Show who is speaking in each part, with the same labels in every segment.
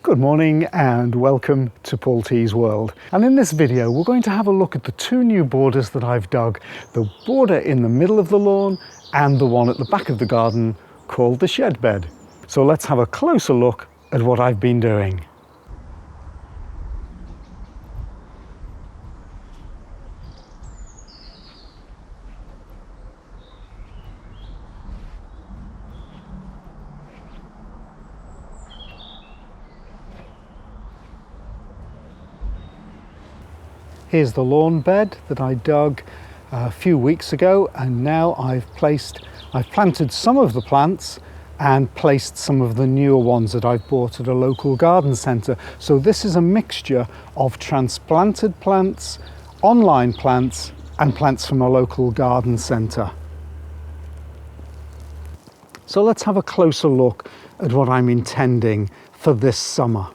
Speaker 1: Good morning and welcome to Paul T's World. And in this video we're going to have a look at the two new borders that I've dug. The border in the middle of the lawn and the one at the back of the garden called the shed bed. So let's have a closer look at what I've been doing. Here's the lawn bed that I dug a few weeks ago, and now I've planted some of the plants and placed some of the newer ones that I've bought at a local garden centre. So this is a mixture of transplanted plants, online plants and plants from a local garden centre. So let's have a closer look at what I'm intending for this summer.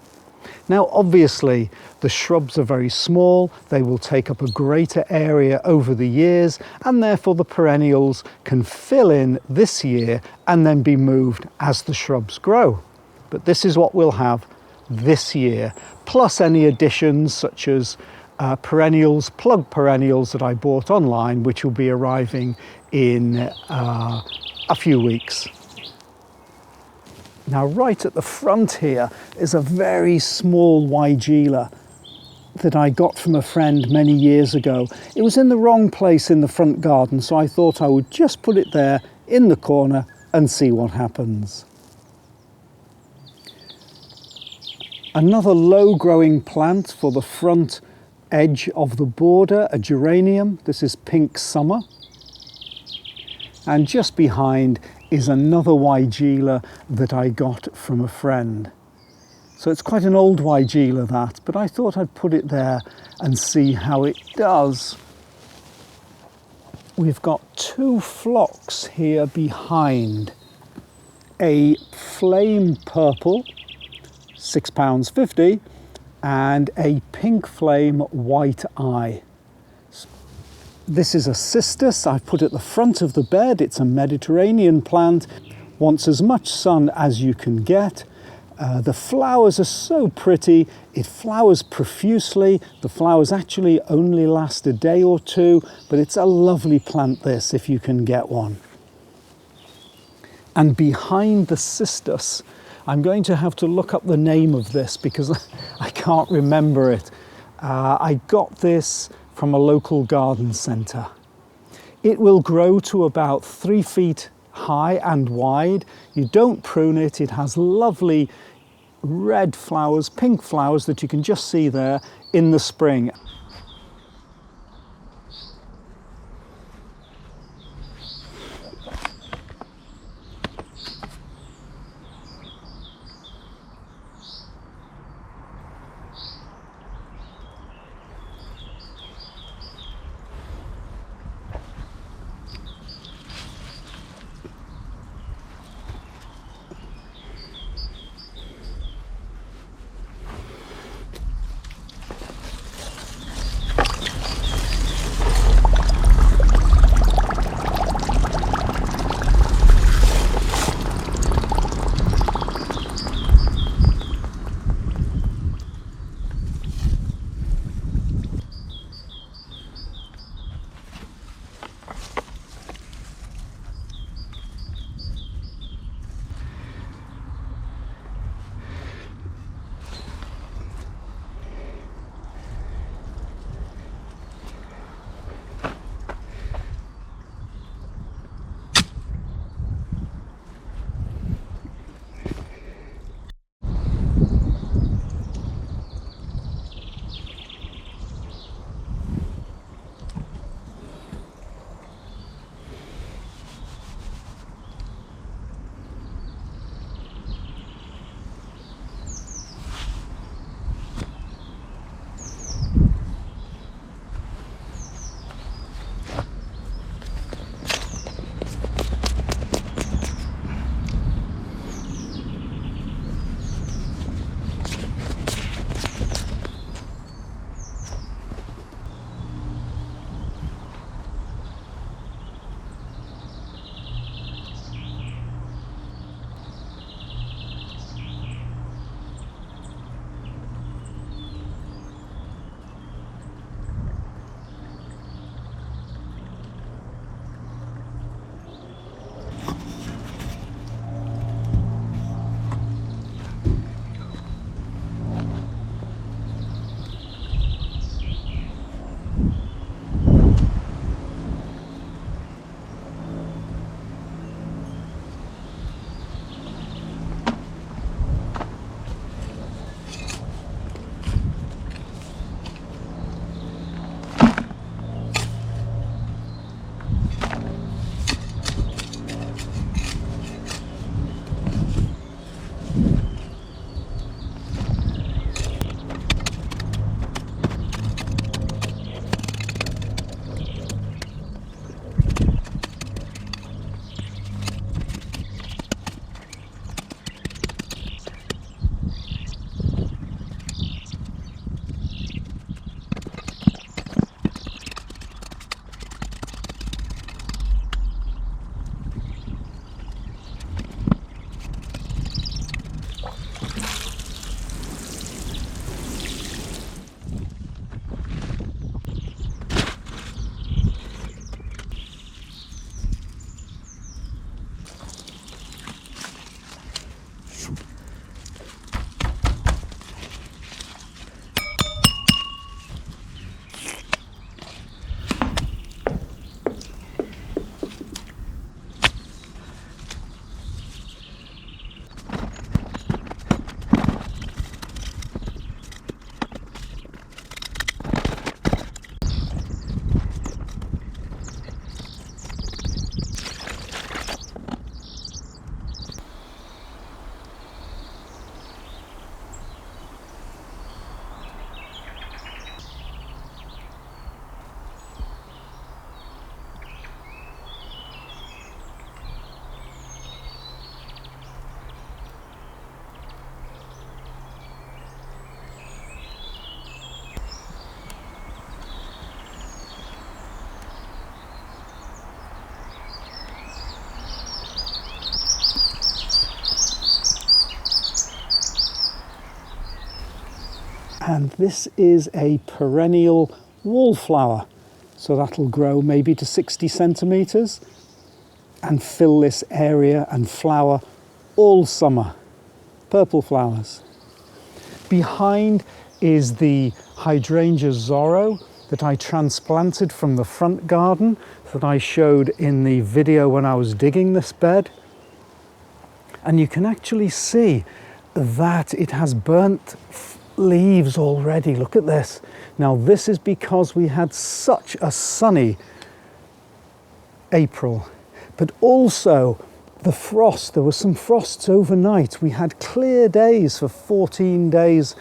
Speaker 1: Now obviously the shrubs are very small, they will take up a greater area over the years, and therefore the perennials can fill in this year and then be moved as the shrubs grow. But this is what we'll have this year, plus any additions such as plug perennials that I bought online, which will be arriving in a few weeks. Now right at the front here is a very small weigela that I got from a friend many years ago. It was in the wrong place in the front garden, so I thought I would just put it there in the corner and see what happens. Another low growing plant for the front edge of the border, a geranium. This is Pink Summer. And just behind is another weigela that I got from a friend. So it's quite an old weigela that, but I thought I'd put it there and see how it does. We've got two phlox here behind. A flame purple, £6.50, and a pink flame white eye. This is a cistus I've put at the front of the bed. It's a Mediterranean plant, wants as much sun as you can get. The flowers are so pretty, it flowers profusely. The flowers actually only last a day or two, but it's a lovely plant this, if you can get one. And behind the cistus, I'm going to have to look up the name of this because I can't remember it. I got this from a local garden centre. It will grow to about 3 feet high and wide. You don't prune it. It has lovely red flowers, pink flowers that you can just see there in the spring. And this is a perennial wallflower. So that'll grow maybe to 60 centimetres and fill this area and flower all summer. Purple flowers. Behind is the hydrangea Zorro that I transplanted from the front garden that I showed in the video when I was digging this bed. And you can actually see that it has burnt leaves already. Look at this. Now this is because we had such a sunny April, but also the frost. There were some frosts overnight. We had clear days for 14 days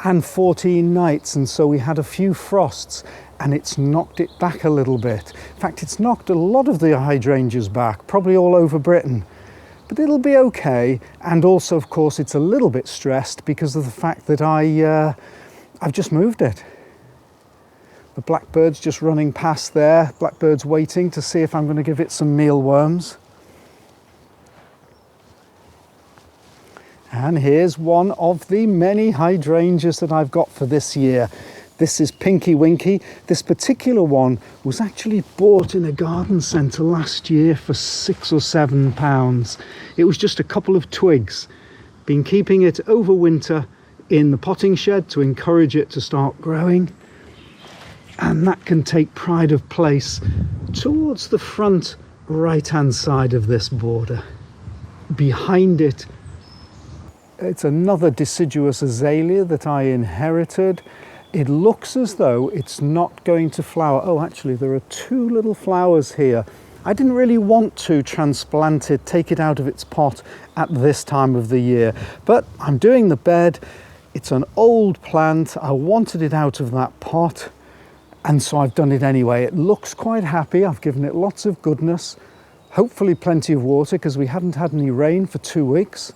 Speaker 1: and 14 nights, and so we had a few frosts, and it's knocked it back a little bit. In fact, it's knocked a lot of the hydrangeas back, probably all over Britain. But it'll be okay, and also, of course, it's a little bit stressed because of the fact that I've just moved it. The blackbird's just running past there. Blackbird's waiting to see if I'm going to give it some mealworms. And here's one of the many hydrangeas that I've got for this year. This is Pinky Winky. This particular one was actually bought in a garden centre last year for £6 or £7. It was just a couple of twigs. Been keeping it over winter in the potting shed to encourage it to start growing. And that can take pride of place towards the front right-hand side of this border. Behind it, it's another deciduous azalea that I inherited. It looks as though it's not going to flower. Oh, actually, there are two little flowers here. I didn't really want to transplant it, take it out of its pot at this time of the year, but I'm doing the bed. It's an old plant. I wanted it out of that pot, and so I've done it anyway. It looks quite happy. I've given it lots of goodness, hopefully plenty of water because we hadn't had any rain for 2 weeks.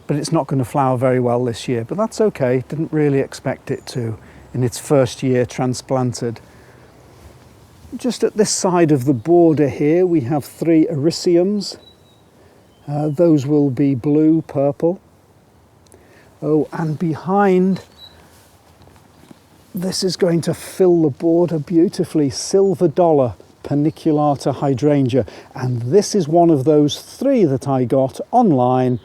Speaker 1: But it's not going to flower very well this year, but that's okay. Didn't really expect it to in its first year transplanted. Just at this side of the border here, we have 3 Ericiums. Those will be blue, purple. Oh, and behind, this is going to fill the border beautifully. Silver Dollar Paniculata hydrangea. And this is one of those 3 that I got online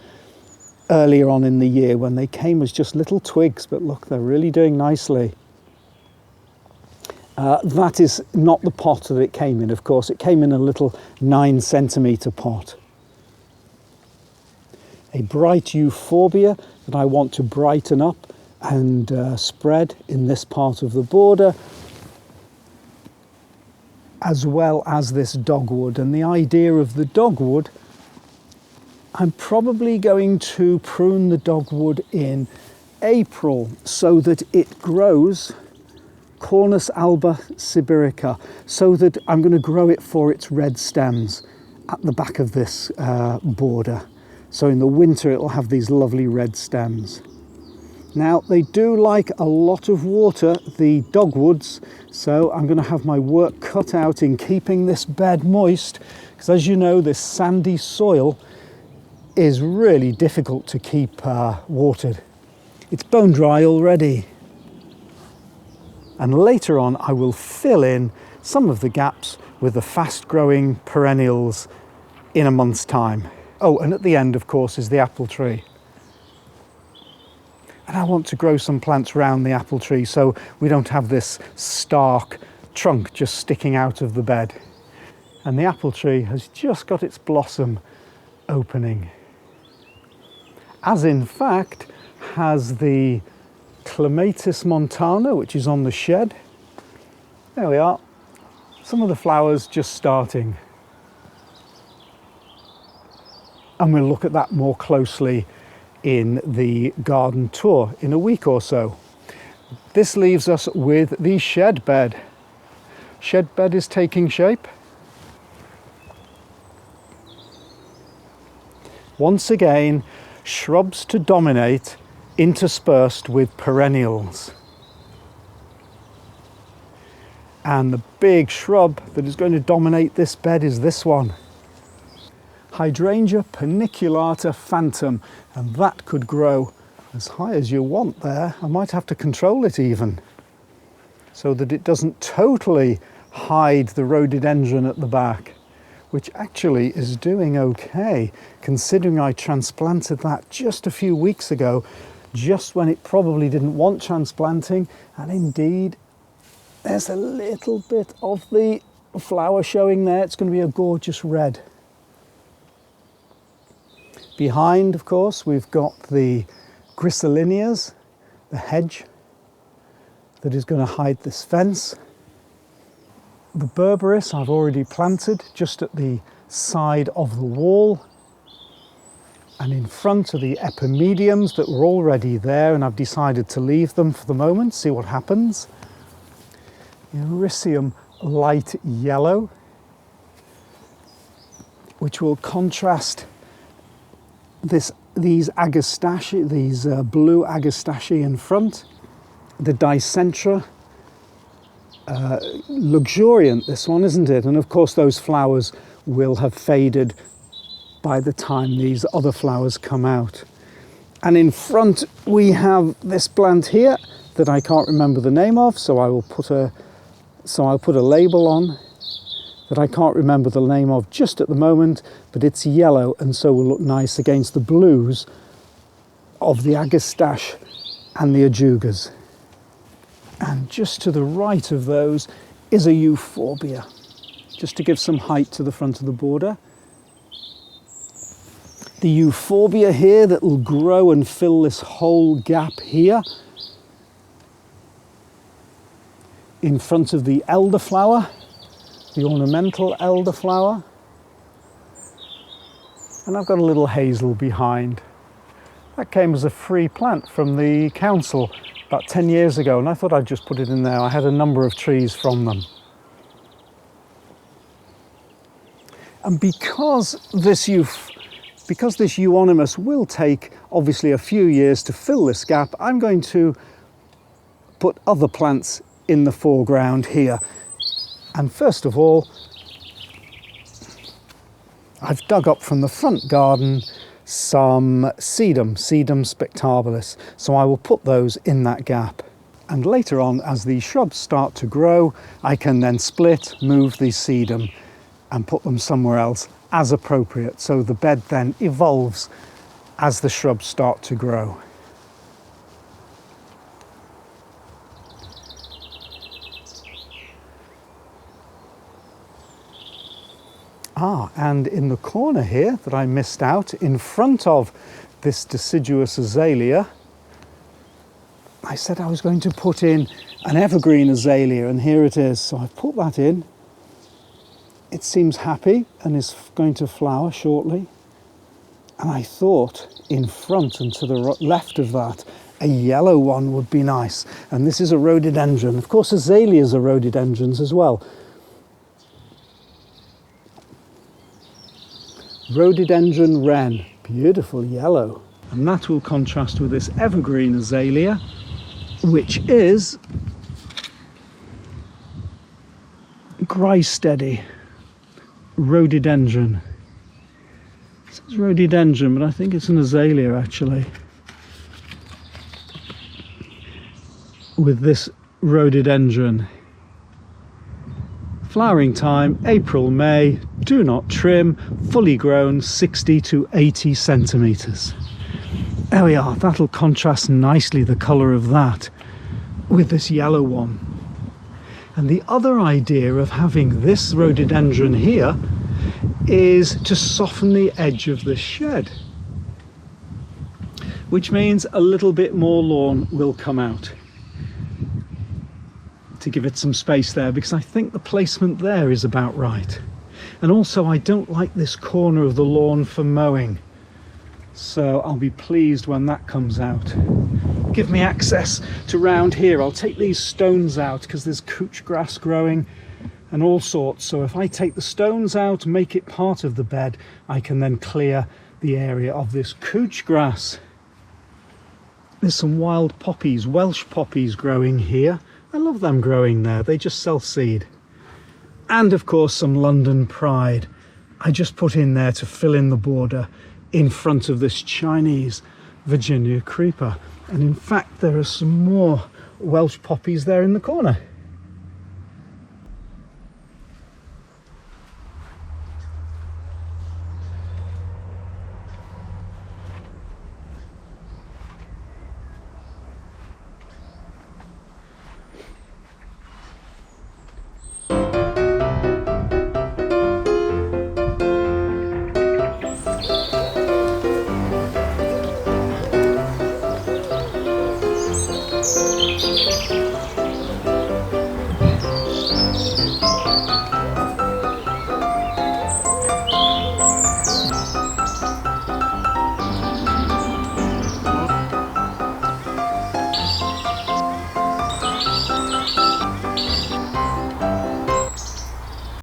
Speaker 1: earlier on in the year when they came as just little twigs, but look, they're really doing nicely. That is not the pot that it came in, of course. It came in a little 9 centimetre pot. A bright euphorbia that I want to brighten up and spread in this part of the border, as well as this dogwood. And the idea of the dogwood, I'm probably going to prune the dogwood in April so that it grows Cornus alba sibirica, so that I'm going to grow it for its red stems at the back of this border. So in the winter it'll have these lovely red stems. Now they do like a lot of water, the dogwoods, so I'm going to have my work cut out in keeping this bed moist, because as you know, this sandy soil is really difficult to keep watered. It's bone dry already. And later on I will fill in some of the gaps with the fast growing perennials in a month's time. Oh, and at the end, of course, is the apple tree. And I want to grow some plants around the apple tree so we don't have this stark trunk just sticking out of the bed. And the apple tree has just got its blossom opening, as in fact has the Clematis montana, which is on the shed. There we are. Some of the flowers just starting. And we'll look at that more closely in the garden tour in a week or so. This leaves us with the shed bed. Shed bed is taking shape. Once again, shrubs to dominate, interspersed with perennials. And the big shrub that is going to dominate this bed is this one. Hydrangea paniculata phantom, and that could grow as high as you want there. I might have to control it even, so that it doesn't totally hide the rhododendron at the back, which actually is doing okay, considering I transplanted that just a few weeks ago, just when it probably didn't want transplanting. And indeed, there's a little bit of the flower showing there. It's going to be a gorgeous red. Behind, of course, we've got the grissolineas, the hedge that is going to hide this fence. The berberis I've already planted just at the side of the wall, and in front are the epimediums that were already there, and I've decided to leave them for the moment, see what happens. Ericium light yellow, which will contrast these agastache, these blue agastache in front. The dicentra, luxuriant, this one, isn't it? And of course those flowers will have faded by the time these other flowers come out. And in front we have this plant here that I can't remember the name of, so I'll put a label on that I can't remember the name of just at the moment, but it's yellow and so will look nice against the blues of the agastache and the ajugas. And just to the right of those is a euphorbia, just to give some height to the front of the border. The euphorbia here that will grow and fill this whole gap here in front of the elderflower, the ornamental elderflower. And I've got a little hazel behind. That came as a free plant from the council about 10 years ago, and I thought I'd just put it in there. I had a number of trees from them. And because this euonymus will take obviously a few years to fill this gap, I'm going to put other plants in the foreground here. And first of all, I've dug up from the front garden some sedum spectabilis, so I will put those in that gap. And later on, as these shrubs start to grow, I can then split, move the sedum and put them somewhere else as appropriate, so the bed then evolves as the shrubs start to grow. And in the corner here that I missed out, in front of this deciduous azalea, I said I was going to put in an evergreen azalea, and here it is. So I've put that in. It seems happy and is going to flower shortly. And I thought in front and to the left of that, a yellow one would be nice. And this is a rhododendron. Of course, azaleas are rhododendrons as well. Rhododendron wren, beautiful yellow. And that will contrast with this evergreen azalea, which is Greisteady rhododendron. It says rhododendron, but I think it's an azalea actually. With this rhododendron. Flowering time, April, May, do not trim, fully grown, 60 to 80 centimetres. There we are, that'll contrast nicely the colour of that with this yellow one. And the other idea of having this rhododendron here is to soften the edge of the shed, which means a little bit more lawn will come out, to give it some space there, because I think the placement there is about right. And also I don't like this corner of the lawn for mowing, so I'll be pleased when that comes out. Give me access to round here. I'll take these stones out because there's couch grass growing and all sorts, so if I take the stones out, make it part of the bed, I can then clear the area of this couch grass. There's some wild poppies, Welsh poppies growing here. I love them growing there, they just self-seed. And of course some London Pride. I just put in there to fill in the border in front of this Chinese Virginia creeper. And in fact, there are some more Welsh poppies there in the corner.